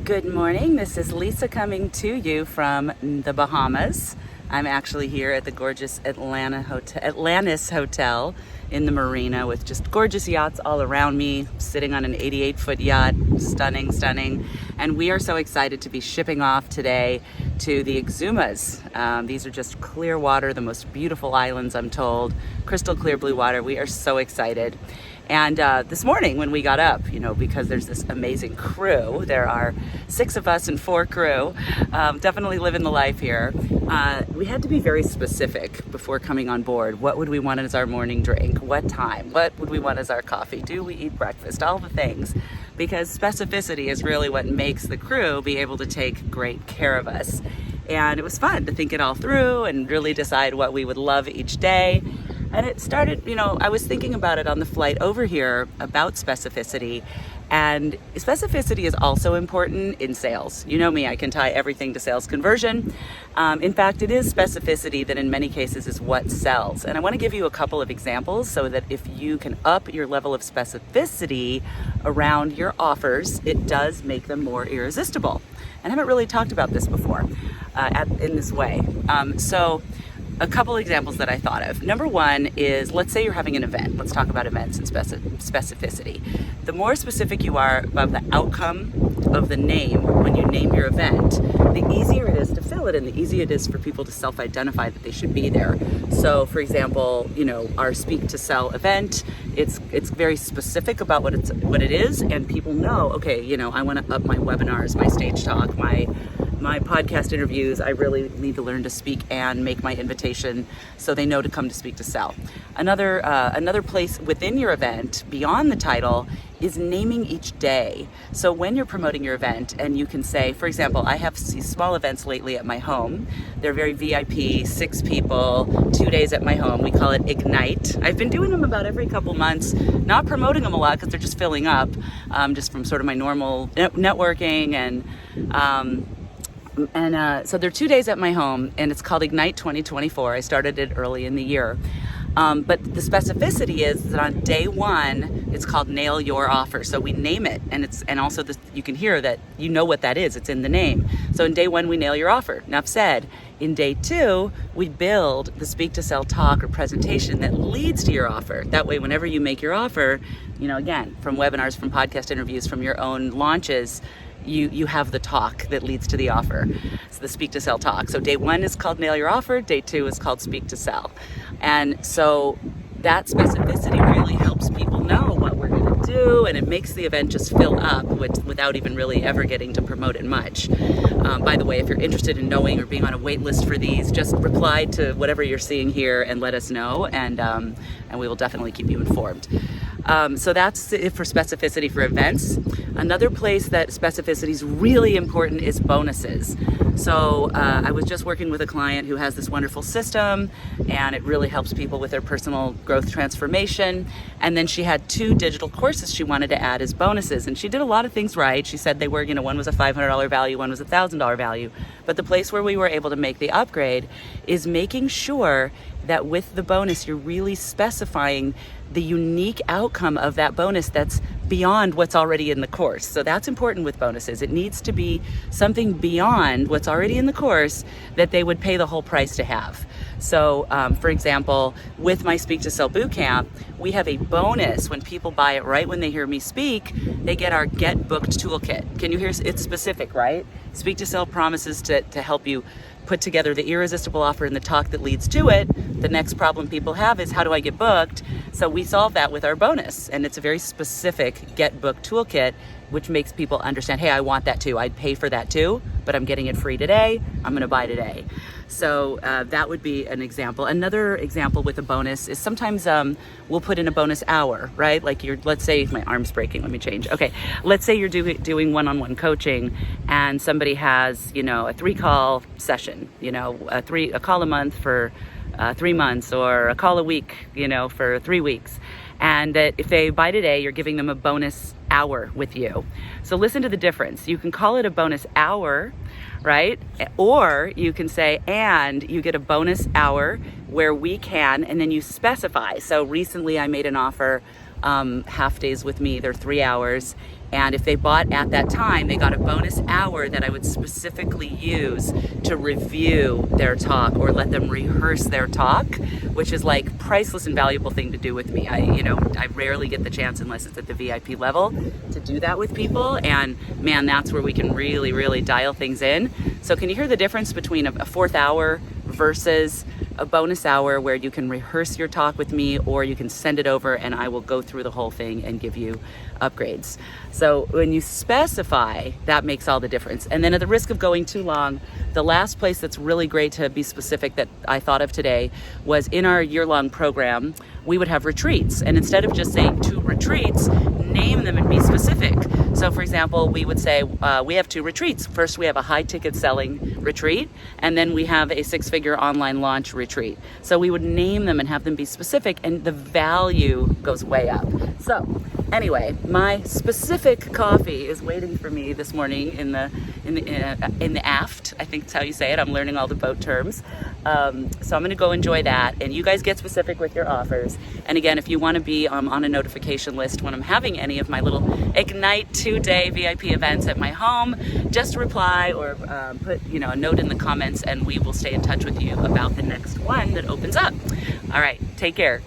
Good morning. This is Lisa coming to you from the Bahamas. I'm actually here at the gorgeous Atlantis Hotel in the marina with just gorgeous yachts all around me, sitting on an 88-foot yacht. Stunning, stunning. And we are so excited to be shipping off today to the Exumas. These are just clear water, the most beautiful islands, I'm told. Crystal clear blue water. We are so excited. And this morning when we got up, because there's this amazing crew, there are 6 of us and 4 crew, definitely living the life here. We had to be very specific before coming on board. What would we want as our morning drink? What time? What would we want as our coffee? Do we eat breakfast? All the things. Because specificity is really what makes the crew be able to take great care of us. And it was fun to think it all through and really decide what we would love each day. And it started, I was thinking about it on the flight over here about specificity. And specificity is also important in sales. You know me, I can tie everything to sales conversion. In fact, it is specificity that in many cases is what sells. And I want to give you a couple of examples so that if you can up your level of specificity around your offers, it does make them more irresistible. And I haven't really talked about this before in this way. So a couple examples that I thought of. Number one is, let's say you're having an event. Let's talk about events and specificity. The more specific you are about the outcome of the name when you name your event, the easier it is to fill it and the easier it is for people to self-identify that they should be there. So for example, our Speak to Sell event, it's very specific about what it is, and people know, okay, I want to up my webinars, my stage talk, my podcast interviews. I really need to learn to speak and make my invitation so they know to come to Speak to Sell. Another place within your event, beyond the title, is naming each day. So when you're promoting your event and you can say, for example, I have these small events lately at my home. They're very VIP, 6 people, 2 days at my home. We call it Ignite. I've been doing them about every couple months, not promoting them a lot because they're just filling up, just from sort of my normal networking so they're 2 days at my home, and it's called Ignite 2024. I started it early in the year. But the specificity is that on day 1, it's called Nail Your Offer. So we name it, and also you can hear that what that is. It's in the name. So in day 1, we nail your offer. Enough said. In day 2, we build the Speak to Sell talk or presentation that leads to your offer. That way, whenever you make your offer, again, from webinars, from podcast interviews, from your own launches, you have the talk that leads to the offer. So the Speak to Sell talk. So day 1 is called Nail Your Offer. Day 2 is called Speak to Sell. And so that specificity really helps people know what we're going to do, and it makes the event just fill up without even really ever getting to promote it much. By the way, if you're interested in knowing or being on a wait list for these, just reply to whatever you're seeing here and let us know, and we will definitely keep you informed. So that's it for specificity for events. Another place that specificity is really important is bonuses. So I was just working with a client who has this wonderful system, and it really helps people with their personal growth transformation. And then she had 2 digital courses she wanted to add as bonuses, and she did a lot of things right. She said they were, one was a $500 value, one was a $1,000 value. But the place where we were able to make the upgrade is making sure that with the bonus, you're really specifying the unique outcome of that bonus that's beyond what's already in the course. So that's important with bonuses. It needs to be something beyond what's already in the course that they would pay the whole price to have. So, for example, with my Speak to Sell Bootcamp, we have a bonus when people buy it right when they hear me speak. They get our Get Booked Toolkit. Can you hear? It's specific, right? Speak to Sell promises to help you put together the irresistible offer and the talk that leads to it. The next problem people have is, how do I get booked? So we solve that with our bonus, and it's a very specific Get Booked Toolkit, which makes people understand, hey, I want that too. I'd pay for that too, but I'm getting it free today. I'm going to buy today. So that would be an example. Another example with a bonus is sometimes we'll put in a bonus hour, right? Like let's say my arm's breaking. Let me change. Okay. Let's say you're doing one-on-one coaching, and somebody has, a 3-call session, a call a month for 3 months, or a call a week, for 3 weeks. And that if they buy today, you're giving them a bonus hour with you. So listen to the difference. You can call it a bonus hour, right? Or you can say, and you get a bonus hour where we can, and then you specify. So recently I made an offer, half days with me, they're 3 hours, And if they bought at that time, they got a bonus hour that I would specifically use to review their talk or let them rehearse their talk, which is like priceless and valuable thing to do with me. I rarely get the chance unless it's at the VIP level to do that with people. And man, that's where we can really, really dial things in. So can you hear the difference between a fourth hour versus a bonus hour where you can rehearse your talk with me, or you can send it over and I will go through the whole thing and give you upgrades. So when you specify, that makes all the difference. And then at the risk of going too long, the last place that's really great to be specific that I thought of today was in our year-long program, we would have retreats. And instead of just saying 2 retreats, name them and be specific. So for example, we would say we have 2 retreats. First, we have a high ticket selling retreat, and then we have a 6-figure online launch retreat. So we would name them and have them be specific, and the value goes way up. So anyway, my specific coffee is waiting for me this morning in the aft. I think that's how you say it. I'm learning all the boat terms. So I'm going to go enjoy that, and you guys get specific with your offers. And again, if you want to be on a notification list when I'm having any of my little Ignite 2-day VIP events at my home, just reply or put a note in the comments, and we will stay in touch with you about the next one that opens up. All right, take care.